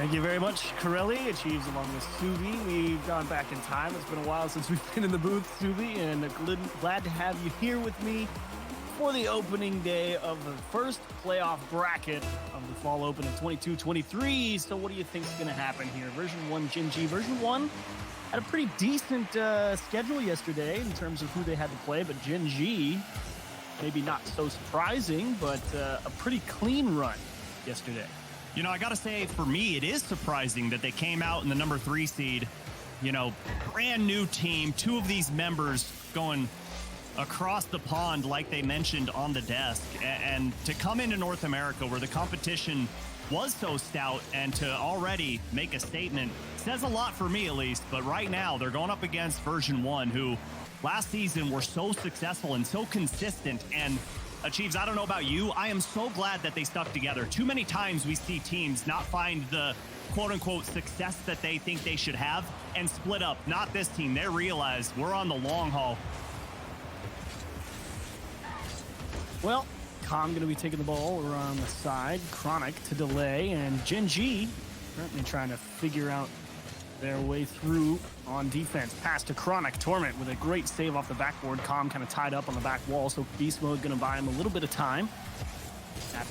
Thank you very much, Corelli. Achieves along with Subi. We've gone back in time. It's been a while since we've been in the booth, Subi, and glad to have you here with me for the opening day of the first playoff bracket of the Fall Open of 22-23. So what do you think is going to happen here? Version 1, GenG. Version 1 had a pretty decent schedule yesterday in terms of who they had to play, but GenG, maybe not so surprising, but a pretty clean run yesterday. You know, I got to say, for me, it is surprising that they came out in the number 3 seed. You know, brand new team, 2 of these members going across the pond, like they mentioned on the desk. And to come into North America where the competition was so stout and to already make a statement says a lot for me, at least. But right now, they're going up against Version 1, who last season were so successful and so consistent. And Achieves, I don't know about you, I am so glad that they stuck together. Too many times we see teams not find the quote-unquote success that they think they should have and split up. Not this team. They realize we're on the long haul. Well, Com going to be taking the ball around the side. Chronic to delay, and GenG currently trying to figure out their way through on defense. Pass to Chronic. Torment with a great save off the backboard. Com kind of tied up on the back wall, so Beast Mode going to buy him a little bit of time.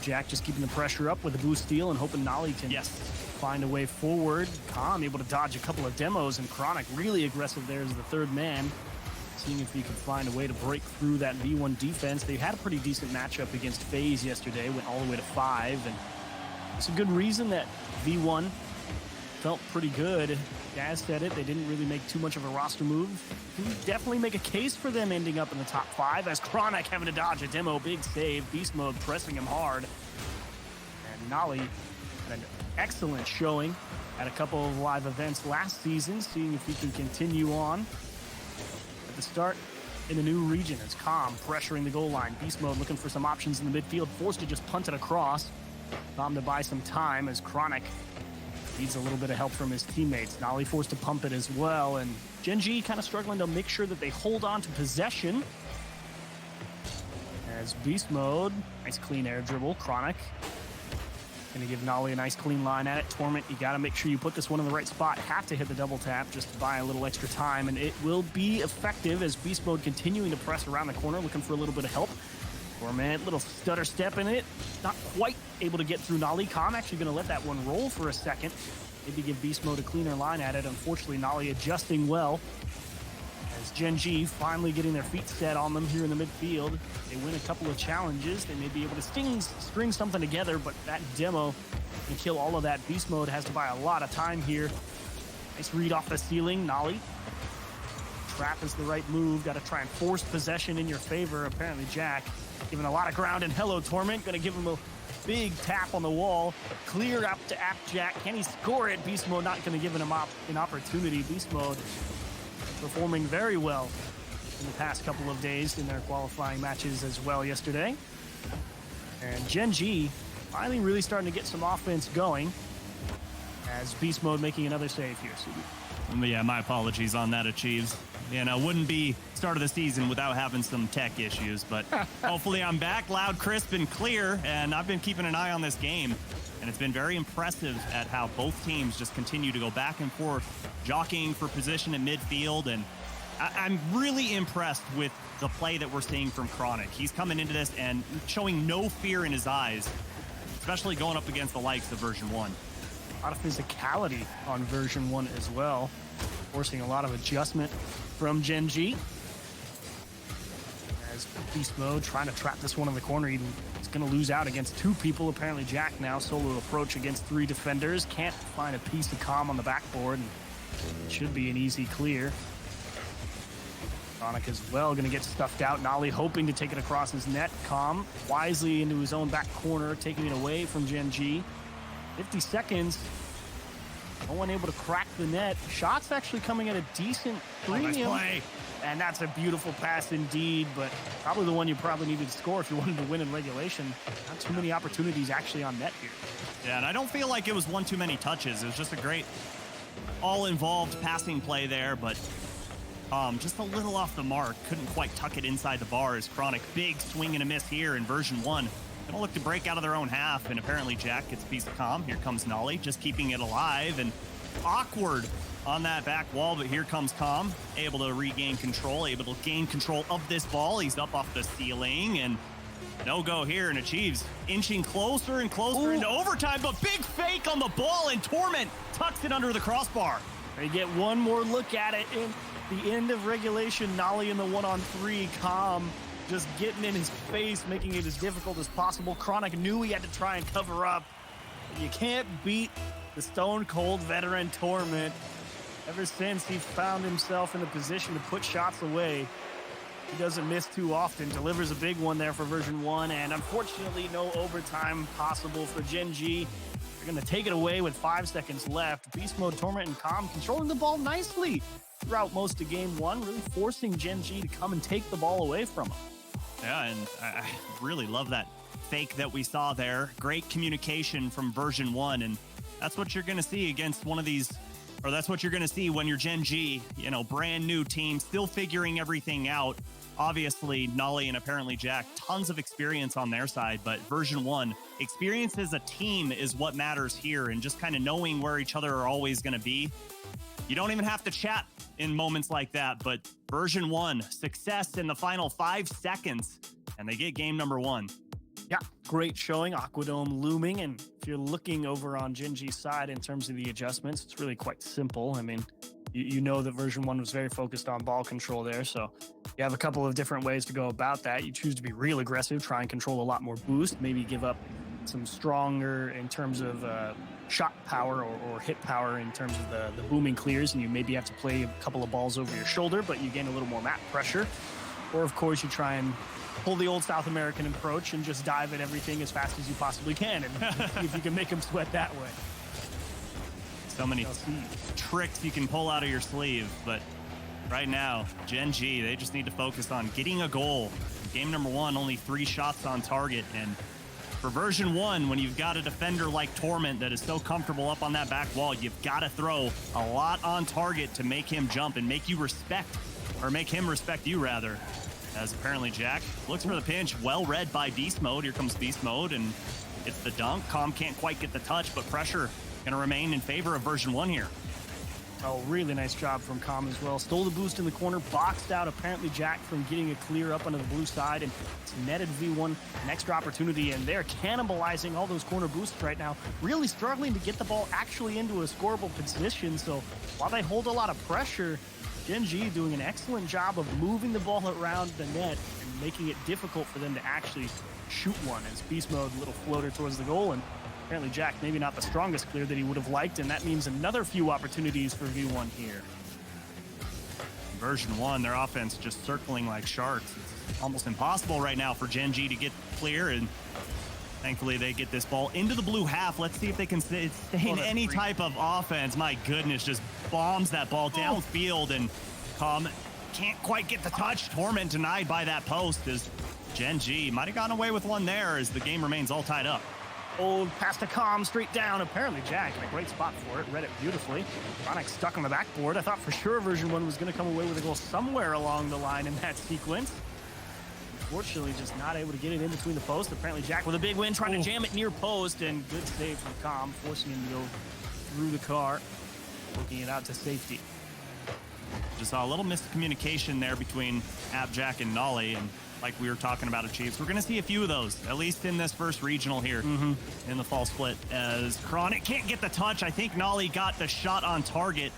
Jack just keeping the pressure up with a boost steal and hoping Nolly can find a way forward. Com able to dodge a couple of demos, and Chronic really aggressive there as the third man, seeing if he can find a way to break through that V1 defense. They had a pretty decent matchup against FaZe yesterday, went all the way to 5, and it's a good reason that V1 felt pretty good. Gaz said it, they didn't really make too much of a roster move. Can definitely make a case for them ending up in the top 5 as Chronic having to dodge a demo, big save, Beast Mode pressing him hard. And Nolly had an excellent showing at a couple of live events last season, seeing if he can continue on at the start in the new region as Com pressuring the goal line. Beast Mode looking for some options in the midfield, forced to just punt it across. Com to buy some time as Chronic needs a little bit of help from his teammates. Nolly forced to pump it as well, and GenG kind of struggling to make sure that they hold on to possession. As Beast Mode, nice clean air dribble. Chronic gonna give Nolly a nice clean line at it. Torment, you gotta make sure you put this one in the right spot. Have to hit the double tap just to buy a little extra time, and it will be effective as Beast Mode continuing to press around the corner, looking for a little bit of help. Torment, little stutter step in it. Not quite able to get through Nolly. Com actually going to let that one roll for a second. Maybe give Beast Mode a cleaner line at it. Unfortunately, Nolly adjusting well. As GenG finally getting their feet set on them here in the midfield. They win a couple of challenges. They may be able to string something together, but that demo can kill all of that. Beast Mode has to buy a lot of time here. Nice read off the ceiling. Nolly. Trap is the right move. Got to try and force possession in your favor. Apparently, Jack giving a lot of ground, and hello, Torment. Going to give him a big tap on the wall. Clear up to Jack. Can he score it? Beast Mode not going to give him an opportunity. Beast Mode performing very well in the past couple of days in their qualifying matches as well yesterday. And GenG finally really starting to get some offense going as Beast Mode making another save here, Subi. Yeah, my apologies on that, Achieves. You know, wouldn't be start of the season without having some tech issues, but hopefully I'm back loud, crisp, and clear, and I've been keeping an eye on this game, and it's been very impressive at how both teams just continue to go back and forth, jockeying for position in midfield, and I'm really impressed with the play that we're seeing from Chronic. He's coming into this and showing no fear in his eyes, especially going up against the likes of Version 1. A lot of physicality on Version 1 as well, forcing a lot of adjustment from GenG. As Beast Mode trying to trap this one in the corner. He's going to lose out against 2 people. Apparently Jack now solo approach against 3 defenders. Can't find a piece of Com on the backboard. And it should be an easy clear. Chronic as well going to get stuffed out. Nolly hoping to take it across his net. Com wisely into his own back corner, taking it away from GenG. 50 seconds. No one able to crack the net. Shots actually coming at a decent premium. Nice play. And that's a beautiful pass indeed, but probably the one you probably needed to score if you wanted to win in regulation. Not too many opportunities actually on net here. Yeah, and I don't feel like it was one too many touches. It was just a great all-involved passing play there, but just a little off the mark. Couldn't quite tuck it inside the bars. Chronic, big swing and a miss here in Version 1. Gonna look to break out of their own half, and apparently Jack gets a piece of calm. Here comes Nolly, just keeping it alive, and awkward on that back wall, but here comes Calm, able to regain control, able to gain control of this ball. He's up off the ceiling, and no go here, and achieves inching closer and closer into overtime, but big fake on the ball, and Torment tucks it under the crossbar. They get one more look at it in the end of regulation. Nolly in the 1-on-3, Calm just getting in his face, making it as difficult as possible. Chronic knew he had to try and cover up. But you can't beat the stone cold veteran Torment. Ever since he found himself in a position to put shots away, he doesn't miss too often. Delivers a big one there for version 1, and unfortunately no overtime possible for GenG. They're going to take it away with 5 seconds left. Beast Mode, Torment, and Calm controlling the ball nicely throughout most of game 1, really forcing GenG to come and take the ball away from them. Yeah, and I really love that fake that we saw there. Great communication from version 1, and that's what you're going to see against one of these, or that's what you're going to see when you're GenG, you know, brand new team, still figuring everything out. Obviously, Nolly and apparently Jack, tons of experience on their side, but version 1, experience as a team is what matters here, and just kind of knowing where each other are always going to be. You don't even have to chat in moments like that, but version 1, success in the final 5 seconds, and they get game number 1. Yeah, great showing. Aquadome looming, and if you're looking over on GenG's side in terms of the adjustments, it's really quite simple. I mean, you know that version 1 was very focused on ball control there, so you have a couple of different ways to go about that. You choose to be real aggressive, try and control a lot more boost, maybe give up some stronger in terms of shot power or hit power in terms of the booming clears, and you maybe have to play a couple of balls over your shoulder, but you gain a little more map pressure. Or, of course, you try and pull the old South American approach and just dive at everything as fast as you possibly can, and see if you can make them sweat that way. So many tricks you can pull out of your sleeve, but right now, GenG, they just need to focus on getting a goal. Game number 1, only 3 shots on target, and for version 1, when you've got a defender like Torment that is so comfortable up on that back wall, you've got to throw a lot on target to make him jump and make you respect, or make him respect you rather. As apparently Jack looks for the pinch, well read by Beast Mode. Here comes Beast Mode, and it's the dunk. Calm can't quite get the touch, but pressure going to remain in favor of version 1 here. Oh, really nice job from Calm as well. Stole the boost in the corner, boxed out apparently Jack from getting a clear up onto the blue side, and it's netted V1 an extra opportunity, and they're cannibalizing all those corner boosts right now, really struggling to get the ball actually into a scoreable position. So while they hold a lot of pressure, GenG doing an excellent job of moving the ball around the net and making it difficult for them to actually shoot one. As Beast Mode, little floater towards the goal, and apparently Jack maybe not the strongest clear that he would have liked, and that means another few opportunities for V1 here. Version 1, their offense just circling like sharks. It's almost impossible right now for GenG to get clear, and thankfully they get this ball into the blue half. Let's see if they can stay in any type of offense. My goodness, just bombs that ball downfield, and Calm can't quite get the touch. Torment denied by that post, as GenG might have gotten away with one there as the game remains all tied up. Old past to Calm, straight down. Apparently Jack in a great spot for it. Read it beautifully. Chronic stuck on the backboard. I thought for sure version 1 was going to come away with a goal somewhere along the line in that sequence. Unfortunately, just not able to get it in between the posts. Apparently Jack with a big win, trying to jam it near post, and good save from Calm, forcing him to go through the car, working it out to safety. Just saw a little miscommunication there between Jack and Nolly, and like we were talking about, Chiefs, we're going to see a few of those, at least in this first regional here in the fall split, as Chronic can't get the touch. I think Nolly got the shot on target.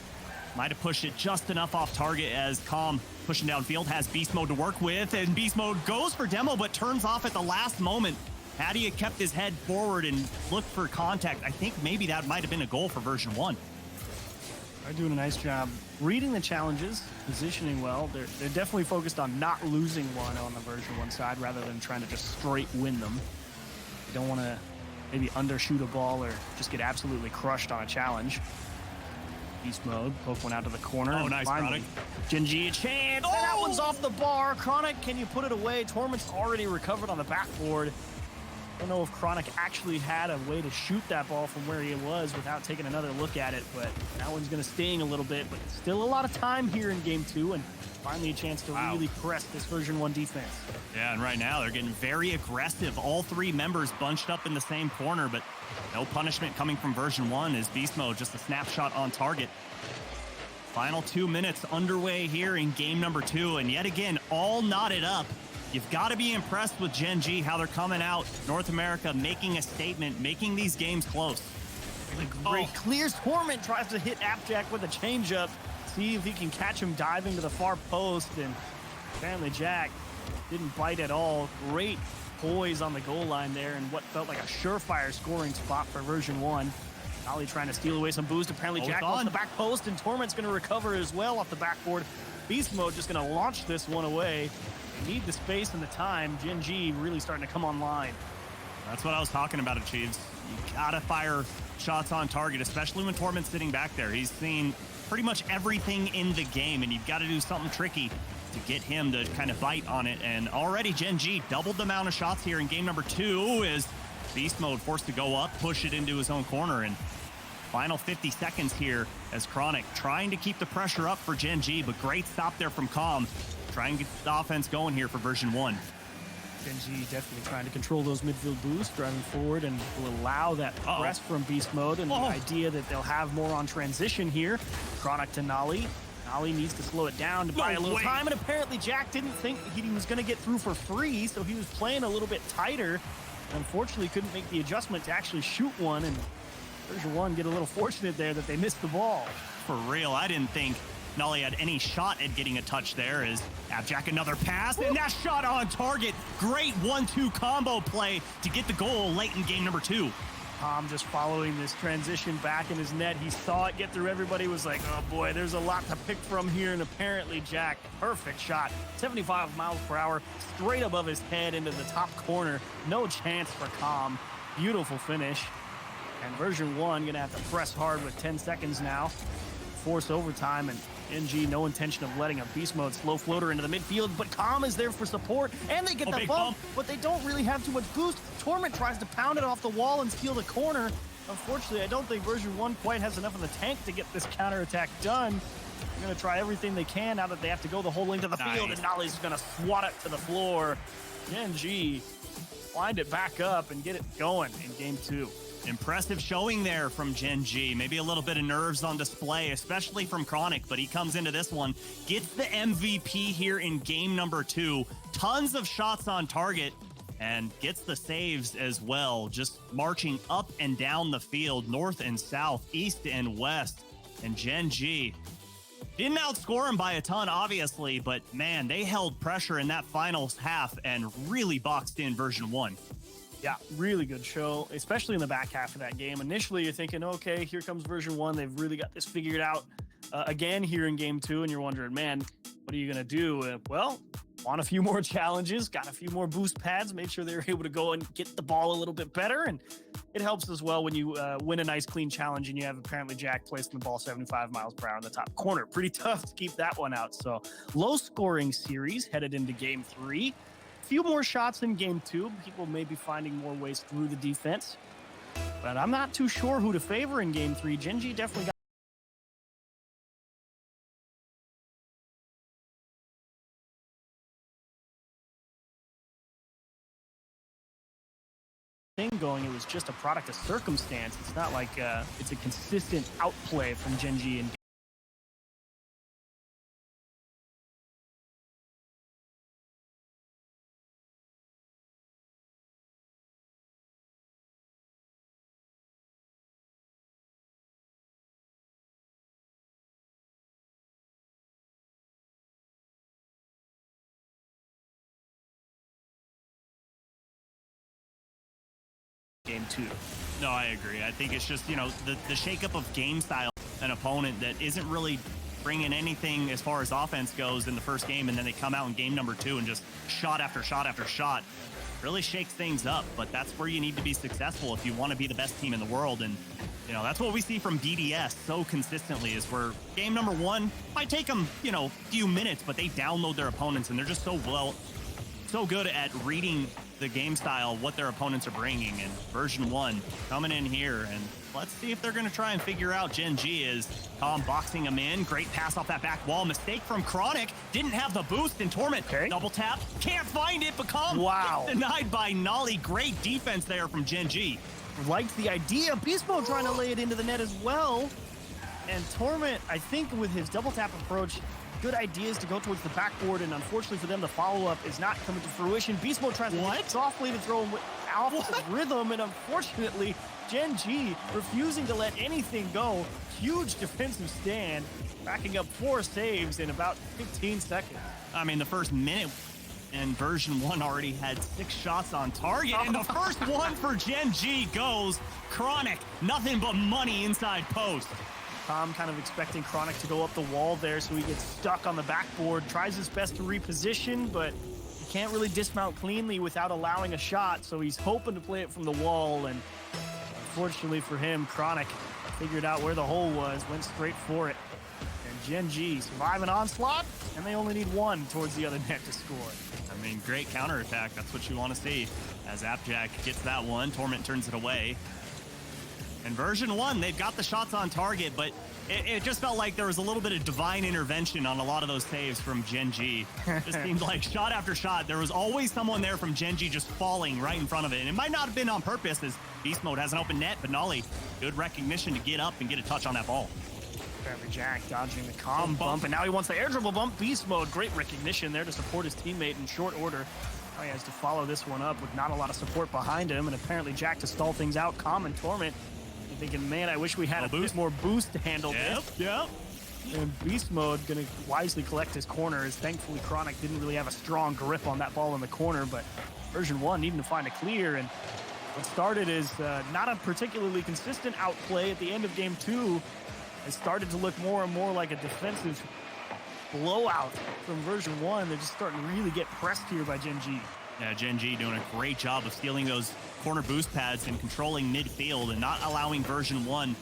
Might have pushed it just enough off target, as Calm pushing downfield has Beast Mode to work with, and Beast Mode goes for demo but turns off at the last moment. Had he kept his head forward and looked for contact, I think maybe that might have been a goal for version 1. They're doing a nice job reading the challenges, positioning well. They're definitely focused on not losing one on the version 1 side rather than trying to just straight win them. You don't want to maybe undershoot a ball or just get absolutely crushed on a challenge. Beast Mode, poke one out to the corner. Oh, nice, Chronic. GenG a chance. Oh! That one's off the bar. Chronic, can you put it away? Torment's already recovered on the backboard. I don't know if Chronic actually had a way to shoot that ball from where he was without taking another look at it, but that one's going to sting a little bit. But still a lot of time here in game 2, and Finally a chance to really press this Version 1 defense. Yeah, and right now they're getting very aggressive. All three members bunched up in the same corner, but no punishment coming from Version 1 as Beast Mode just a snapshot on target. Final 2 minutes underway here in game number 2, and yet again, all knotted up. You've got to be impressed with GenG, how they're coming out, North America, making a statement, making these games close. Great clears Torment, tries to hit Appjack with a changeup. See if he can catch him diving to the far post, and apparently Jack didn't bite at all. Great poise on the goal line there, and what felt like a surefire scoring spot for Version 1. Ollie trying to steal away some boost. Apparently Jack off the back post, and Torment's going to recover as well off the backboard. Beast Mode just going to launch this one away. They need the space and the time. GenG really starting to come online. That's what I was talking about, Achieves. You got to fire shots on target, especially when Torment's sitting back there. He's seen pretty much everything in the game, and you've got to do something tricky to get him to kind of bite on it. And already GenG doubled the amount of shots here in game number 2 as Beast Mode forced to go up, push it into his own corner. And final 50 seconds here as Chronic trying to keep the pressure up for GenG, but great stop there from Calm. Trying to get the offense going here for Version 1. GenG definitely trying to control those midfield boosts, driving forward, and will allow that press from Beast Mode, and the idea that they'll have more on transition here. Chronic to Nolly. Nolly needs to slow it down to buy a little time, and apparently Jack didn't think he was going to get through for free, so he was playing a little bit tighter. Unfortunately, couldn't make the adjustment to actually shoot one, and Version 1 get a little fortunate there that they missed the ball. For real, I didn't think Nolly had any shot at getting a touch there as Appjack another pass, and that shot on target. Great 1-2 combo play to get the goal late in game number 2. Tom just following this transition back in his net. He saw it get through everybody, was like, oh boy, there's a lot to pick from here. And apparently Jack, perfect shot, 75 miles per hour, straight above his head into the top corner. No chance for Calm. Beautiful finish. And Version 1 gonna have to press hard with 10 seconds now. Force overtime, and GenG no intention of letting a Beast Mode slow floater into the midfield, but Calm is there for support, and they get the bump, but they don't really have too much boost. Torment tries to pound it off the wall and steal the corner. Unfortunately, I don't think Version 1 quite has enough in the tank to get this counterattack done. They're going to try everything they can now that they have to go the whole length of the field, and Nolly's going to swat it to the floor. GenG wind it back up and get it going in game 2. Impressive showing there from GenG. Maybe a little bit of nerves on display, especially from Chronic, but he comes into this one, gets the MVP here in game number 2. Tons of shots on target and gets the saves as well. Just marching up and down the field, north and south, east and west. And GenG didn't outscore him by a ton, obviously, but man, they held pressure in that final half and really boxed in Version 1. Yeah, really good show, especially in the back half of that game. Initially, you're thinking, okay, here comes Version 1. They've really got this figured out again here in game 2, and you're wondering, man, what are you going to do? Well, on a few more challenges, got a few more boost pads, made sure they were able to go and get the ball a little bit better, and it helps as well when you win a nice clean challenge and you have apparently Jack placing the ball 75 miles per hour in the top corner. Pretty tough to keep that one out. So low-scoring series headed into game 3. Few more shots in game 2. People may be finding more ways through the defense, but I'm not too sure who to favor in game 3. GenG definitely got thing going. It was just a product of circumstance. It's not like it's a consistent outplay from GenG and game 2. No, I agree. I think it's just, you know, the shakeup of game style, an opponent that isn't really bringing anything as far as offense goes in the first game, and then they come out in game number 2 and just shot after shot after shot. Really shakes things up, but that's where you need to be successful if you want to be the best team in the world. And, you know, that's what we see from BDS so consistently is where game number 1 might take them, you know, a few minutes, but they download their opponents, and they're just so good at reading the game style, what their opponents are bringing. And Version1 coming in here, and let's see if they're going to try and figure out GenG is Calm boxing him in. Great pass off that back wall. Mistake from Chronic. Didn't have the boost, and Torment double tap. Can't find it, but Calm denied by Nolly. Great defense there from GenG. Liked the idea. Beast Mode trying to lay it into the net as well. And Torment, I think with his double tap approach, good ideas to go towards the backboard, and unfortunately for them, the follow-up is not coming to fruition. Beast Mode tries to hit softly to throw him off the rhythm, and unfortunately, GenG refusing to let anything go. Huge defensive stand, backing up 4 saves in about 15 seconds. I mean, the first minute, and Version1 already had 6 shots on target, and the first one for GenG goes. Chronic, nothing but money inside post. Tom kind of expecting Chronic to go up the wall there, so he gets stuck on the backboard, tries his best to reposition, but he can't really dismount cleanly without allowing a shot, so he's hoping to play it from the wall, and unfortunately for him, Chronic figured out where the hole was, went straight for it. And GenG survive an onslaught, and they only need 1 towards the other net to score. I mean, great counterattack. That's what you want to see. As Appjack gets that one, Torment turns it away. And Version1, they've got the shots on target, but it just felt like there was a little bit of divine intervention on a lot of those saves from GenG. Just seemed like shot after shot, there was always someone there from GenG just falling right in front of it. And it might not have been on purpose, as Beast Mode has an open net, but Nolly, good recognition to get up and get a touch on that ball. Apparently Jack dodging the calm bump, and now he wants the air dribble bump. Beast Mode, great recognition there to support his teammate in short order. Now he has to follow this one up with not a lot of support behind him, and apparently Jack to stall things out. Calm and Torment thinking, man, I wish we had a bit more boost to handle this. Yep. And Beast Mode gonna wisely collect his corners. Thankfully, Chronic didn't really have a strong grip on that ball in the corner, but Version1 needing to find a clear. And what started as not a particularly consistent outplay at the end of game 2 has started to look more and more like a defensive blowout from Version1. They're just starting to really get pressed here by GenG. Yeah, GenG doing a great job of stealing those corner boost pads and controlling midfield and not allowing Version1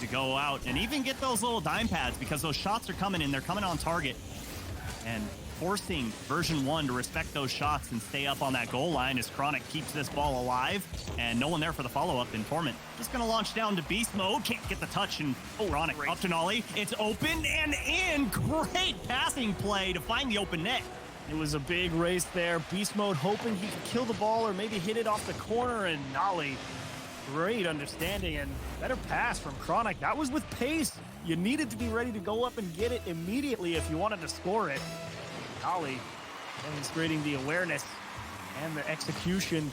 to go out and even get those little dime pads, because those shots are coming in. They're coming on target, and forcing Version1 to respect those shots and stay up on that goal line as Chronic keeps this ball alive, and no one there for the follow-up. And Torment just going to launch down to Beast Mode. Can't get the touch, and Chronic up to Nolly. It's open and in. Great passing play to find the open net. It was a big race there. Beast Mode hoping he could kill the ball or maybe hit it off the corner, and Nolly, great understanding and better pass from Chronic. That was with pace. You needed to be ready to go up and get it immediately if you wanted to score it. Nolly demonstrating the awareness and the execution,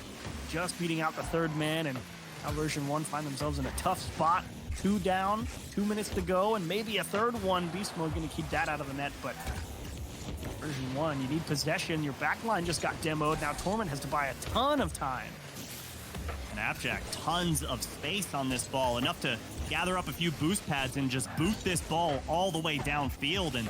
just beating out the third man, and now Version1 find themselves in a tough spot. 2 down, 2 minutes to go, and maybe a third one. Beast Mode going to keep that out of the net, but Version1, you need possession. Your back line just got demoed. Now Torment has to buy a ton of time. And Appjack, tons of space on this ball, enough to gather up a few boost pads and just boot this ball all the way downfield. And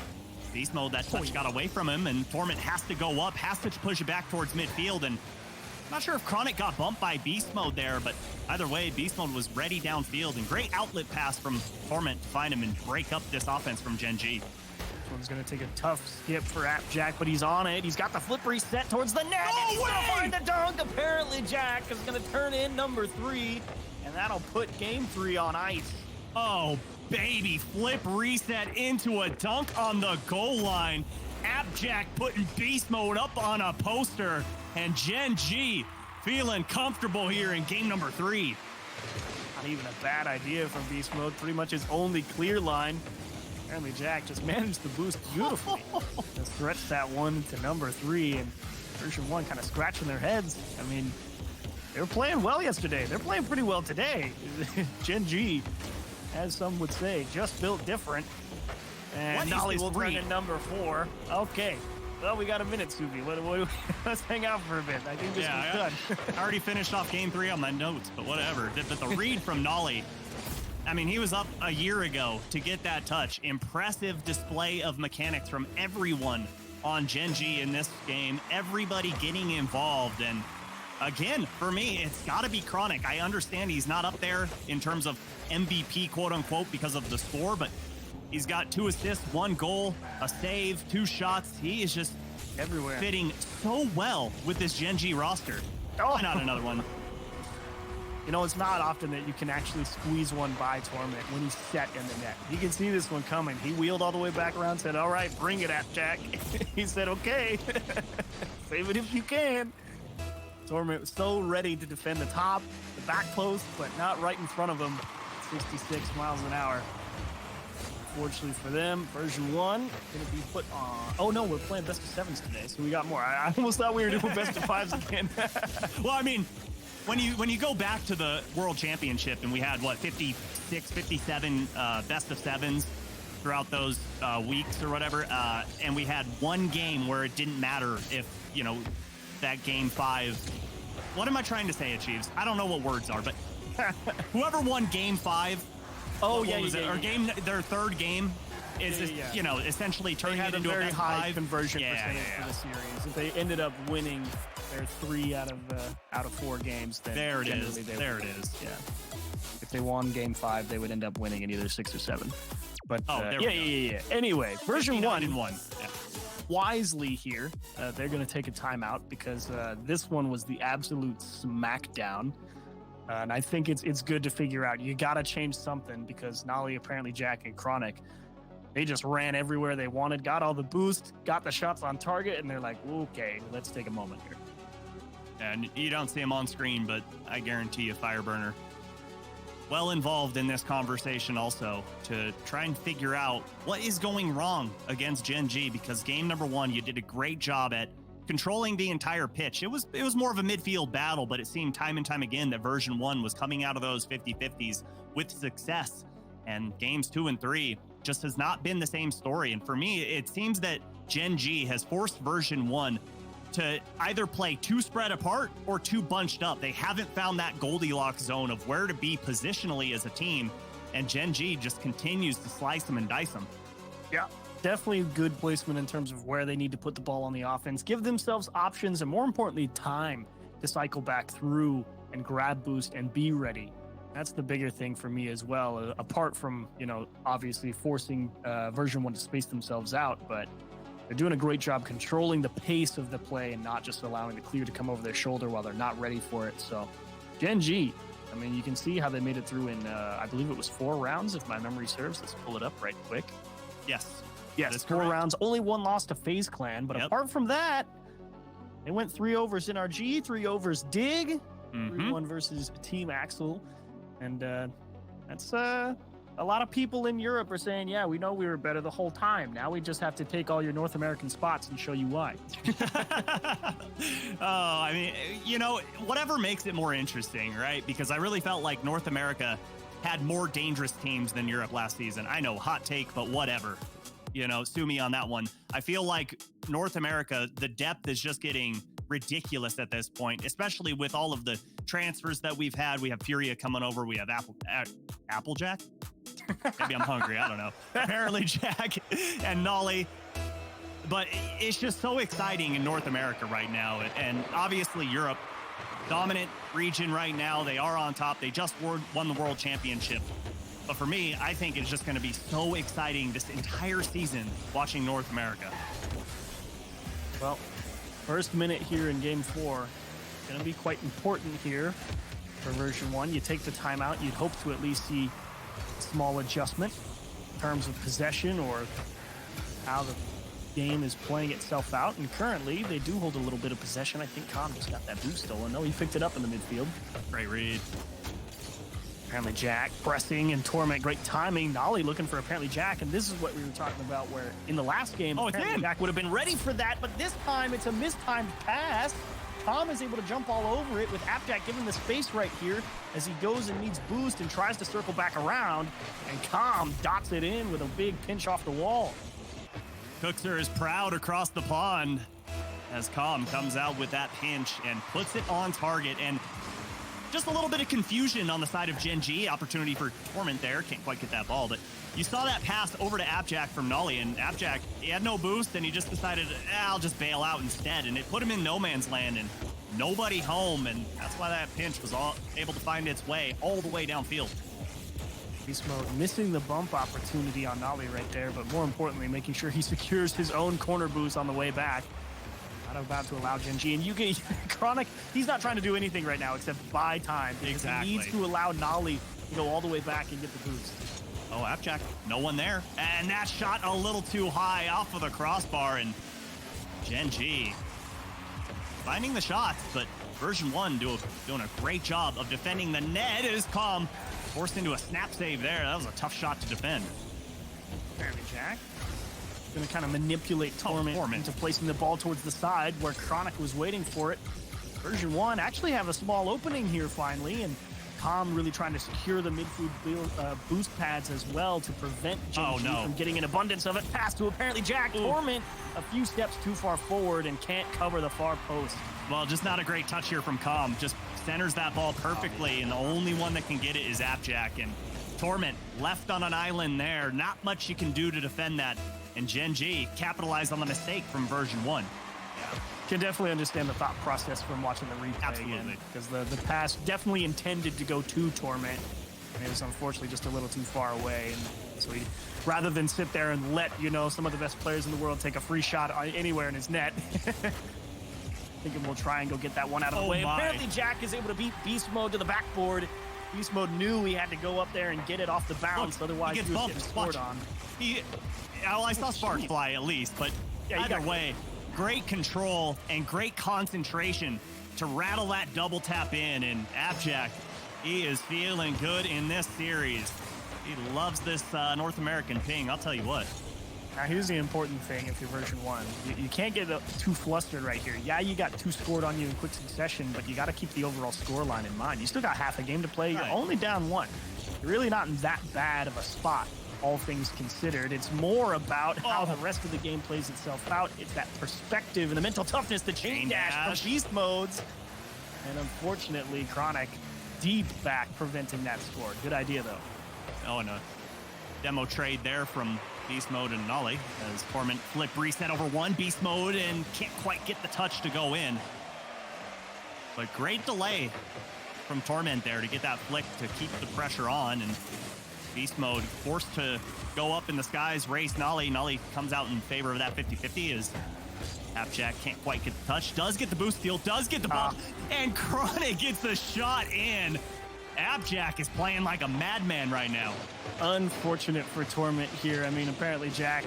Beast Mode, that touch got away from him, and Torment has to go up, has to push it back towards midfield. And I'm not sure if Chronic got bumped by Beast Mode there, but either way, Beast Mode was ready downfield, and great outlet pass from Torment to find him and break up this offense from GenG. One's going to take a tough skip for Appjack, but he's on it. He's got the flip reset towards the net. No and he's way! going to find the dunk. Apparently, Jack is going to turn in number 3, and that'll put game 3 on ice. Oh, baby, flip reset into a dunk on the goal line. Appjack putting Beast Mode up on a poster, and GenG feeling comfortable here in game number 3. Not even a bad idea from Beast Mode. Pretty much his only clear line. Apparently Jack just managed the boost beautifully. Just stretched that one to number 3, and Version1 kind of scratching their heads. I mean, they were playing well yesterday. They're playing pretty well today. GenG, as some would say, just built different. And Nolly's turn in number 4. Okay. Well, we got a minute, Subi. Let's hang out for a bit. I think this is done. I already finished off game 3 on my notes, but whatever. The read from Nolly, I mean, he was up a year ago to get that touch. Impressive display of mechanics from everyone on GenG in this game. Everybody getting involved. And again, for me, it's got to be Chronic. I understand he's not up there in terms of MVP, quote unquote, because of the score, but he's got 2 assists, 1 goal, a save, 2 shots. He is just everywhere, fitting so well with this GenG roster. Why not another one? You know, it's not often that you can actually squeeze one by Torment when he's set in the net. You can see this one coming. He wheeled all the way back around, said, all right, bring it, Jack. He said, okay, save it if you can. Torment was so ready to defend the top, the back post, but not right in front of him. 66 miles an hour. Unfortunately for them, version 1 going to be put on. Oh no, we're playing best of 7s today, so we got more. I almost thought we were doing best of 5s again. Well, I mean, when you go back to the World Championship and we had, what, 56, 57 best of 7s throughout those weeks or whatever, and we had one game where it didn't matter if, you know, that game 5. What am I trying to say, Achieves? I don't know what words are, but whoever won game 5. Oh, Or game, their third game is, you know, essentially turning it into a very best high 5 conversion percentage for the series. If they ended up winning their 3 out of 4 games, then there it is. There it is. Yeah. If they won game 5, they would end up winning in either 6 or 7. But yeah. Anyway, version 1 in 1. Yeah. Wisely here, they're going to take a timeout because this one was the absolute smackdown. And I think it's good to figure out. You got to change something because Nolly, apparently Jack, and Chronic, they just ran everywhere they wanted, got all the boost, got the shots on target, and they're like, okay, let's take a moment here. And you don't see him on screen, but I guarantee you Fireburner well involved in this conversation also to try and figure out what is going wrong against GenG, because game number 1, you did a great job at controlling the entire pitch. It was more of a midfield battle, but it seemed time and time again that version 1 was coming out of those 50-50s with success. And games 2 and 3 just has not been the same story. And for me, it seems that GenG has forced version 1 to either play too spread apart or too bunched up. They haven't found that Goldilocks zone of where to be positionally as a team. And GenG just continues to slice them and dice them. Yeah. Definitely good placement in terms of where they need to put the ball on the offense, give themselves options, and more importantly, time to cycle back through and grab boost and be ready. That's the bigger thing for me as well, apart from, you know, obviously forcing version 1 to space themselves out, but they're doing a great job controlling the pace of the play and not just allowing the clear to come over their shoulder while they're not ready for it. So GenG, I mean, you can see how they made it through in, I believe it was 4 rounds, if my memory serves. Let's pull it up right quick. Yes, 4 rounds. Only 1 loss to FaZe Clan, but apart from that, they went 3 overs NRG, 3 overs Dig, 3-1 versus Team Axel, and that's a lot of people in Europe are saying, yeah, we know we were better the whole time. Now we just have to take all your North American spots and show you why. Oh, I mean, you know, whatever makes it more interesting, right? Because I really felt like North America had more dangerous teams than Europe last season. I know, hot take, but whatever. You know, sue me on that one. I feel like North America, the depth is just getting ridiculous at this point, especially with all of the transfers that we've had. We have Furia coming over. We have Applejack. Maybe I'm hungry. I don't know. Apparently Jack and Nolly. But it's just so exciting in North America right now. And obviously Europe, dominant region right now. They are on top. They just won the World Championship. But for me, I think it's just going to be so exciting this entire season watching North America. Well, first minute here in game 4, going to be quite important here for version 1. You take the timeout, you'd hope to at least see a small adjustment in terms of possession or how the game is playing itself out. And currently, they do hold a little bit of possession. I think Khan just got that boost stolen. No, he picked it up in the midfield. Great read. Apparently Jack pressing and Torment, great timing. Nolly looking for apparently Jack, and this is what we were talking about where in the last game, Jack would have been ready for that, but this time it's a mistimed pass. Tom is able to jump all over it with Appjack giving the space right here as he goes and needs boost and tries to circle back around, and Calm dots it in with a big pinch off the wall. Cookser is proud across the pond as Calm comes out with that pinch and puts it on target. And just a little bit of confusion on the side of GenG. Opportunity for Torment there. Can't quite get that ball, but you saw that pass over to Appjack from Nolly, and Appjack, he had no boost, and he just decided, I'll just bail out instead. And it put him in no man's land and nobody home, and that's why that pinch was able to find its way all the way downfield. Beast Mode missing the bump opportunity on Nolly right there, but more importantly, making sure he secures his own corner boost on the way back. not about to allow GenG. And you get Chronic, he's not trying to do anything right now except buy time. Exactly. He needs to allow Nolly to go all the way back and get the boost. Oh, Appjack, no one there. And that shot a little too high off of the crossbar, and GenG finding the shots, but Version1 doing a great job of defending the net. Is Calm forced into a snap save there. That was a tough shot to defend. Apparently Jack going to kind of manipulate Torment into placing the ball towards the side where Chronic was waiting for it. Version1 actually have a small opening here finally, and Calm really trying to secure the midfield boost pads as well to prevent GenG from getting an abundance of it. Pass to apparently Jack. Torment a few steps too far forward and can't cover the far post. Well, just not a great touch here from Calm. Just centers that ball perfectly, and the only one that can get it is Appjack. And Torment left on an island there. Not much you can do to defend that. And GenG capitalized on the mistake from Version1. Can definitely understand the thought process from watching the replay. Absolutely. Because the pass definitely intended to go to Torment, and it was unfortunately just a little too far away. And so he, rather than sit there and let, some of the best players in the world take a free shot anywhere in his net, thinking we'll try and go get that one out of the way. Apparently Jack is able to beat Beast Mode to the backboard. Beast Mode knew he had to go up there and get it off the bounce, otherwise he was getting scored on. I saw sparks fly at least, but either way, great control and great concentration to rattle that double tap in. And Appjack, he is feeling good in this series. He loves this North American ping, I'll tell you what. Now here's the important thing if you're Version1. You can't get too flustered right here. Yeah, you got 2 scored on you in quick succession, but you got to keep the overall score line in mind. You still got half a game to play. You're only down 1. You're really not in that bad of a spot, all things considered. It's more about how the rest of the game plays itself out. It's that perspective and the mental toughness, the chain dash from beast modes. And unfortunately, Chronic deep back preventing that score. Good idea, though. Oh, and a demo trade there from Beast Mode and Nolly as Torment flip reset over 1 Beast Mode and can't quite get the touch to go in. But great delay from Torment there to get that flick to keep the pressure on, and Beast Mode forced to go up in the skies, race Nolly. Nolly comes out in favor of that 50-50 as Appjack can't quite get the touch, does get the boost steal, does get the ball, and Chronic gets the shot in. Appjack is playing like a madman right now. Unfortunate for Torment here. I mean, apparently Jack,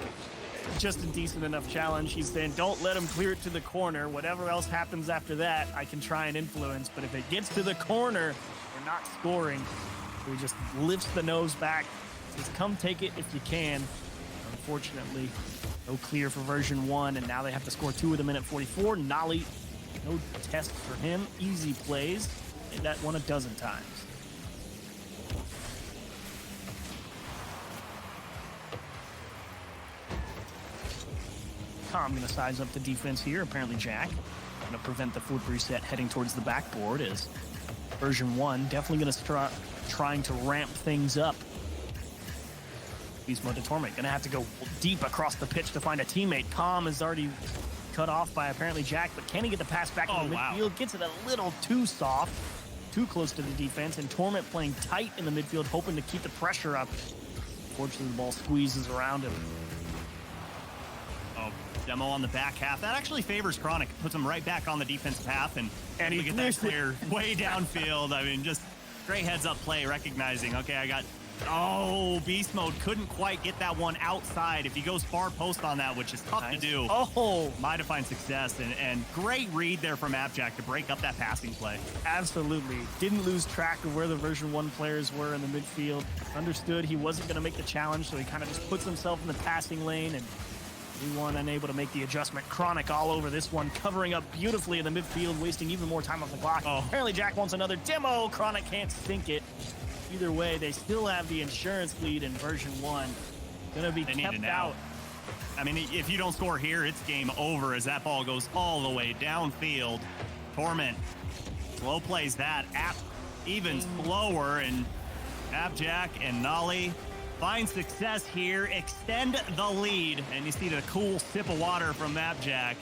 just a decent enough challenge. He's saying, don't let him clear it to the corner. Whatever else happens after that, I can try and influence. But if it gets to the corner, we're not scoring. So he just lifts the nose back. Says, come take it if you can. Unfortunately, no clear for Version1, and now they have to score 2 of them in at 44. Nolly, no test for him. Easy plays. Did that one a dozen times. I'm going to size up the defense here. Apparently Jack going to prevent the flip reset heading towards the backboard as Version1 definitely going to trying to ramp things up. Beast Mode to Torment going to have to go deep across the pitch to find a teammate. Calm is already cut off by apparently Jack, but can he get the pass back in the midfield? Gets it a little too soft, too close to the defense, and Torment playing tight in the midfield, hoping to keep the pressure up. Fortunately, the ball squeezes around him. Demo on the back half. That actually favors Chronic. Puts him right back on the defensive half, and he get that clear way downfield. I mean, just great heads-up play, recognizing, okay, I got... Oh, Beast Mode couldn't quite get that one outside. If he goes far post on that, which is tough to do, might have found success. And great read there from Appjack to break up that passing play. Absolutely. Didn't lose track of where the Version1 players were in the midfield. Understood he wasn't going to make the challenge, so he kind of just puts himself in the passing lane, and V1 unable to make the adjustment. Chronic all over this one, covering up beautifully in the midfield, wasting even more time off the clock. Apparently Jack wants another demo. Chronic can't sink it. Either way, they still have the insurance lead in Version1. Gonna be kept out. I mean, if you don't score here, it's game over as that ball goes all the way downfield. Torment slow plays that. App even slower, and Appjack and Nolly find success here, extend the lead, and you see the cool sip of water from Appjack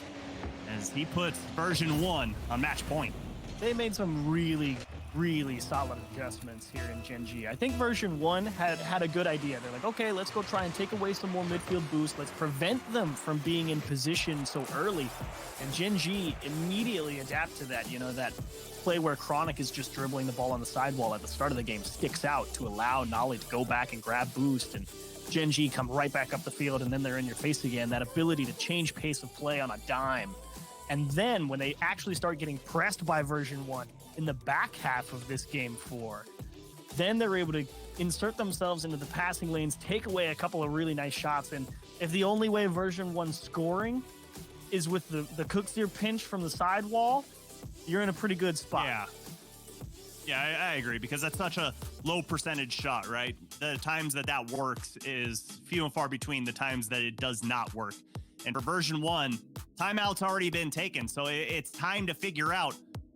as he puts Version1 on match point. They made some really really solid adjustments here in GenG. I think version 1 had a good idea. They're like, okay, let's go try and take away some more midfield boost. Let's prevent them from being in position so early. And GenG immediately adapt to that. You know, that play where Chronic is just dribbling the ball on the sidewall at the start of the game sticks out to allow Nolly to go back and grab boost, and GenG come right back up the field, and then they're in your face again. That ability to change pace of play on a dime. And then when they actually start getting pressed by version 1 in the back half of this game 4, then they're able to insert themselves into the passing lanes, take away a couple of really nice shots. And if the only way version 1's scoring is with the Cookseer pinch from the sidewall, you're in a pretty good spot. Yeah, I agree, because that's such a low percentage shot, right? The times that works is few and far between the times that it does not work. And for version 1, timeout's already been taken, so it's time to figure out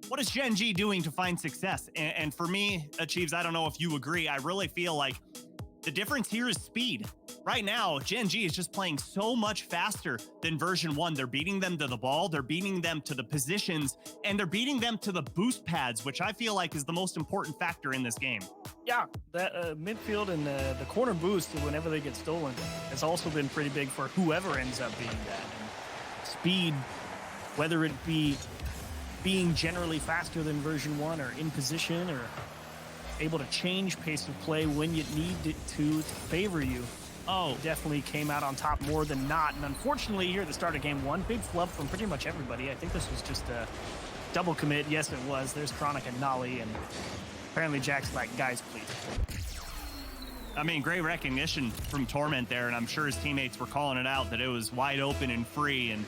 what is GenG doing to find success. And for me, Achieves, I don't know if you agree, I really feel like the difference here is speed. Right now, GenG is just playing so much faster than version 1. They're beating them to the ball, they're beating them to the positions, and they're beating them to the boost pads, which I feel like is the most important factor in this game. Yeah, that midfield and the corner boost whenever they get stolen has also been pretty big for whoever ends up being that. And speed, whether it be being generally faster than version 1 or in position or able to change pace of play when you need it to favor you. Definitely came out on top more than not. And unfortunately, here at the start of game 1, big flub from pretty much everybody. I think this was just a double commit. Yes, it was. There's Chronic and Nolly, and apparently Jack's like, guys, please. I mean, great recognition from Torment there, and I'm sure his teammates were calling it out that it was wide open and free. And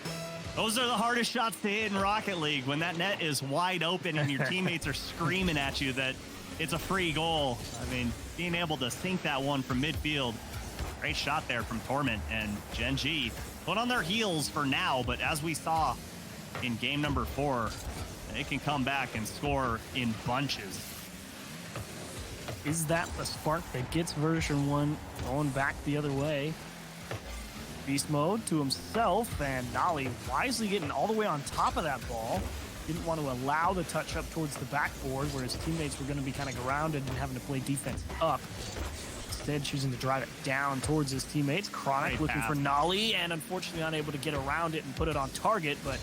those are the hardest shots to hit in Rocket League, when that net is wide open and your teammates are screaming at you that it's a free goal. I mean, being able to sink that one from midfield, great shot there from Torment. And GenG put on their heels for now, but as we saw in game number 4, they can come back and score in bunches. Is that the spark that gets version 1 going back the other way? Beast mode to himself, and Nolly wisely getting all the way on top of that ball. Didn't want to allow the touch up towards the backboard where his teammates were going to be kind of grounded and having to play defense up. Instead, choosing to drive it down towards his teammates. Chronic looking for Nolly, and unfortunately unable to get around it and put it on target, but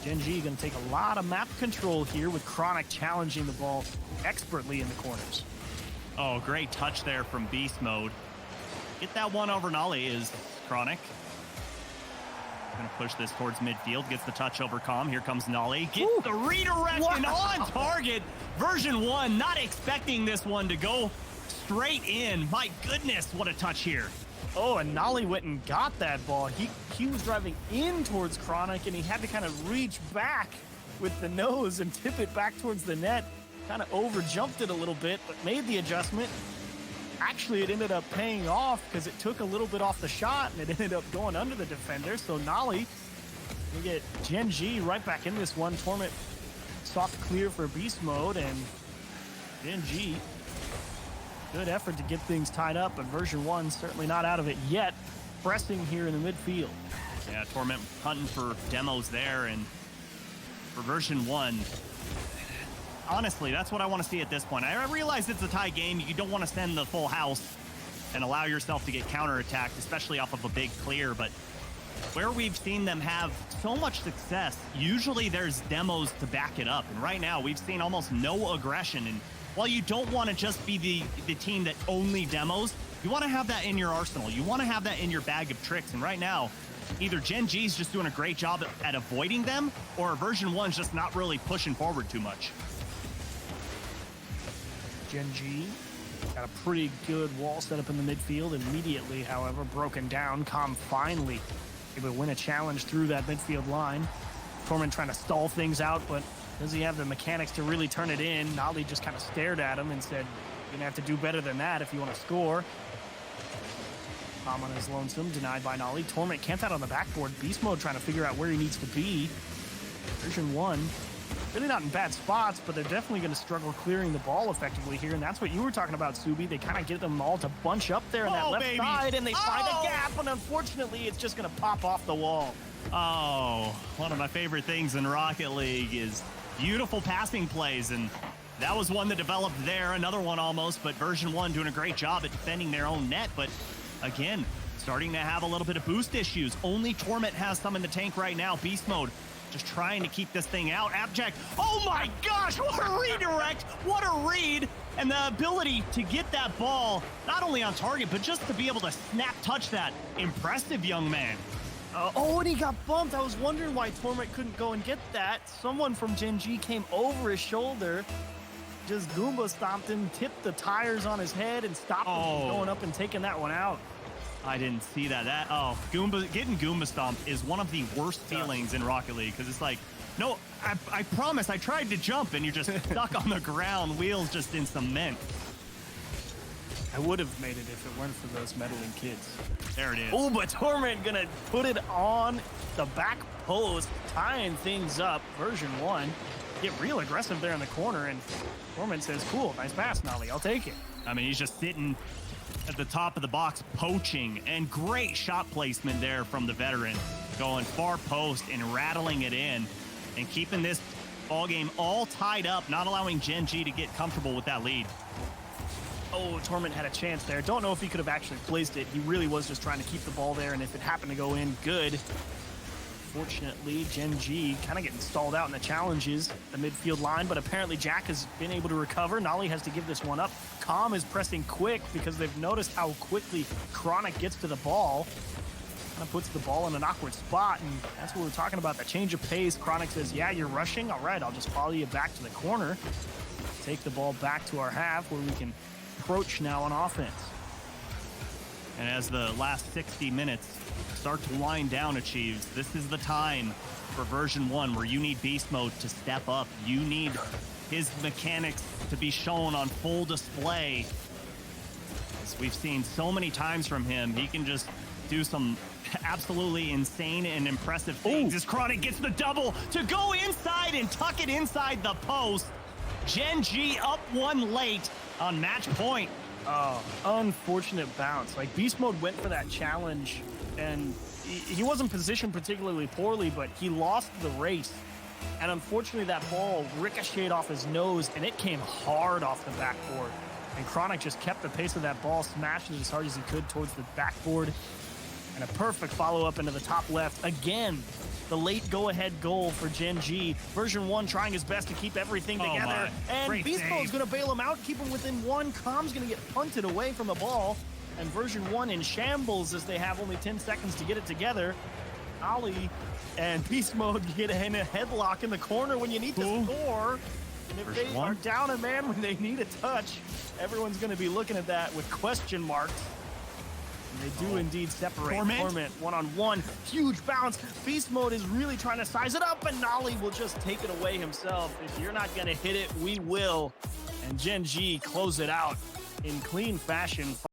GenG going to take a lot of map control here with Chronic challenging the ball expertly in the corners. Oh, great touch there from Beast Mode. Get that one over Nolly is Chronic. Going to push this towards midfield. Gets the touch over Calm. Here comes Nolly. Gets the redirection on target. Version 1 not expecting this one to go straight in. My goodness, what a touch here. Oh, and Nolly went and got that ball. He was driving in towards Chronic, and he had to kind of reach back with the nose and tip it back towards the net. Kind of over-jumped it a little bit, but made the adjustment. Actually, it ended up paying off because it took a little bit off the shot, and it ended up going under the defender. So Nolly, we get GenG right back in this one. Torment soft clear for Beast Mode, and GenG, good effort to get things tied up, but version 1 certainly not out of it yet. Pressing here in the midfield. Yeah, Torment hunting for demos there, and for version 1, honestly, that's what I want to see at this point. I realize it's a tie game. You don't want to send the full house and allow yourself to get counterattacked, especially off of a big clear. But where we've seen them have so much success, usually there's demos to back it up. And right now, we've seen almost no aggression. And while you don't want to just be the team that only demos, you want to have that in your arsenal. You want to have that in your bag of tricks. And right now, either GenG's just doing a great job at avoiding them, or version 1's just not really pushing forward too much. GenG got a pretty good wall set up in the midfield. Immediately, however, broken down. Calm finally able to win a challenge through that midfield line. Torment trying to stall things out, but does he have the mechanics to really turn it in? Nolly just kind of stared at him and said, you're going to have to do better than that if you want to score. Calm on his lonesome, denied by Nolly. Torment camped out on the backboard. Beast Mode trying to figure out where he needs to be. Version 1. Really not in bad spots, but they're definitely going to struggle clearing the ball effectively here, and that's what you were talking about, Subi. They kind of get them all to bunch up there on that left side, and they find a gap, and unfortunately, it's just going to pop off the wall. Oh, one of my favorite things in Rocket League is beautiful passing plays, and That was one that developed there, another one almost, but Version1 doing a great job at defending their own net. But again, starting to have a little bit of boost issues. Only Torment has some in the tank right now. Beast mode just trying to keep this thing out. Abject, oh my gosh, what a redirect, what a read. And the ability to get that ball, not only on target, but just to be able to snap touch that. Impressive, young man. Oh, and he got bumped. I was wondering why Torment couldn't go and get that. Someone from GenG came over his shoulder, just Goomba stomped him, tipped the tires on his head, and stopped him from going up and taking that one out. I didn't see that. Getting Goomba stomped is one of the worst feelings in Rocket League, because it's like, no, I promise, I tried to jump, and you're just stuck on the ground, wheels just in cement. I would have made it if it weren't for those meddling kids. There it is. Oh, but Torment gonna put it on the back post, tying things up. Version1 get real aggressive there in the corner, and Torment says, cool, nice pass, Nolly, I'll take it. I mean, he's just sitting at the top of the box, poaching, and great shot placement there from the veteran, going far post and rattling it in, and keeping this ball game all tied up, not allowing GenG to get comfortable with that lead. Oh, Torment had a chance there. Don't know if he could have actually placed it. He really was just trying to keep the ball there, and if it happened to go in, good. Fortunately, GenG kind of getting stalled out in the challenges, the midfield line, but apparently Jack has been able to recover. Nolly has to give this one up. Calm is pressing quick because they've noticed how quickly Chronic gets to the ball. Kind of puts the ball in an awkward spot, and that's what we're talking about, the change of pace. Chronic says, yeah, you're rushing? All right, I'll just follow you back to the corner. Take the ball back to our half where we can approach now on offense. And as the last 60 minutes start to wind down, Achieves, this is the time for Version1 where you need Beast Mode to step up. You need his mechanics to be shown on full display. As we've seen so many times from him, he can just do some absolutely insane and impressive things. As Chronic gets the double to go inside and tuck it inside the post. GenG up one late on match point. Oh, unfortunate bounce. Like, Beast Mode went for that challenge, and he wasn't positioned particularly poorly, but he lost the race. And unfortunately, that ball ricocheted off his nose, and it came hard off the backboard. And Chronic just kept the pace of that ball, smashed it as hard as he could towards the backboard. And a perfect follow-up into the top left. Again, the late go-ahead goal for GenG. Version1 trying his best to keep everything together. And Great Beast Mode's save. going to bail him out, keep him within one. Calm's going to get punted away from the ball. And Version1 in shambles as they have only 10 seconds to get it together. Ollie and Beast Mode get in a headlock in the corner when you need to score. And if they are down a man when they need a touch, everyone's going to be looking at that with question marks. And they do indeed separate. Torment one-on-one. Huge bounce. Beast Mode is really trying to size it up, and Nolly will just take it away himself. If you're not going to hit it, we will. And GenG close it out in clean fashion.